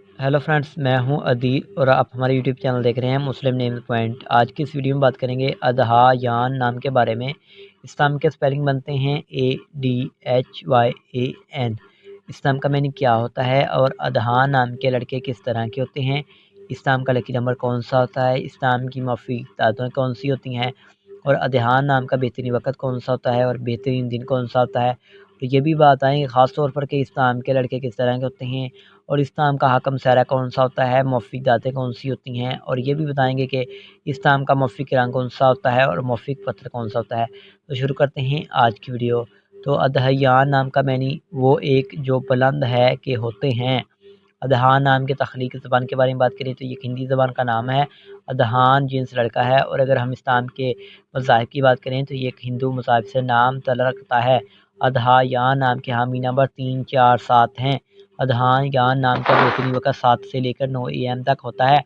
Hello friends, मैं हूं अदील और आप हमारे यूट्यूब चैनल देख रहे हैं मुस्लिम नेम पॉइंट। आज की इस वीडियो में बात करेंगे अदहायान नाम के बारे में। इस नाम के स्पेलिंग बनते हैं ADHYAN। इस नाम का मीनिंग क्या होता है और अदहा नाम के लड़के किस तरह के होते हैं, इस नाम का लकी नंबर कौन सा होता है, इस नाम की मौफिक दातों कौन सी होती हैं और अदहान नाम का बेहतरीन वक़्त कौन सा होता है और बेहतरीन दिन कौन सा होता है। तो ये भी बात आएँगी ख़ास तौर पर कि इस नाम के लड़के किस तरह के होते हैं और इस नाम का हाकम सारा कौन सा होता है, मौफ़िक दातें कौन सी होती हैं और ये भी बताएँगे कि इस नाम का मौफ़िक रंग कौन सा होता है और मौफ़िक पत्थर कौन सा होता है। तो शुरू करते हैं आज की वीडियो। तो अदहयान नाम का मैनी वो एक जो बुलंद है कि होते हैं। अदहान नाम के तख्लीकी ज़बान के बारे में बात करें तो ये एक हिंदी ज़बान का नाम है। अदहान जिन्स लड़का है और अगर हम इस नाम के मज़ाहिब की बात करें तो ये एक हिंदू मज़ाहिब से नाम तल्लुक़ रखता है। अदहायान नाम के हामी नंबर 3, 4, 7 हैं। अदहायान नाम का बेहतरीन वक़्त 7 से लेकर 9 AM तक होता है।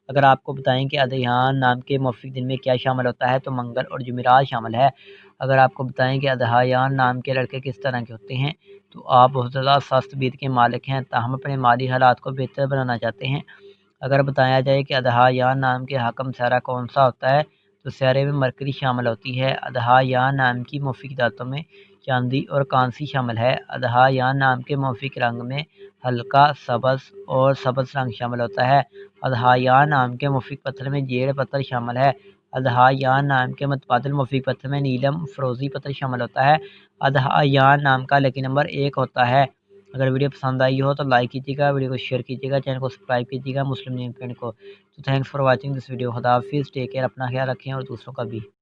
अगर आपको बताएँ कि अदहायान नाम के मौफ़िक दिन में क्या शामिल होता है तो मंगल और जुमेरात शामिल है। अगर आपको बताएँ कि अदहायान नाम के लड़के किस तरह के होते हैं तो आप बहुत ज़्यादा सख्त बीत के मालिक हैं, ताहम अपने माली हालात को बेहतर बनाना चाहते हैं। अगर बताया जाए कि अदहायान नाम के हाकम सारा कौन सा होता है तो सारे में मरकरी शामिल होती है। अदहायान नाम की मौफ़िक दातों में चांदी और कांसी शामिल है। अदहायान नाम के मौफ़िक रंग में हल्का सब्ज़ और सब्ज़ रंग शामिल होता है। अदहायान नाम के मौफ़िक पत्थर में जेड़ पत्थर शामिल है। अदहायान नाम के मुतबादिल मौफ़िक पत्थर में नीलम फ़िरोज़ी पत्थर शामिल होता है। अदहायान नाम का लकी नंबर 1 होता है। अगर वीडियो पसंद आई हो तो लाइक कीजिएगा, वीडियो को शेयर कीजिएगा, चैनल को सब्सक्राइब कीजिएगा मुस्लिम नेम पॉइंट को। तो thanks for watching this video. खुदा हाफिज़, टेक केयर, अपना ख्याल रखें और दूसरों का भी।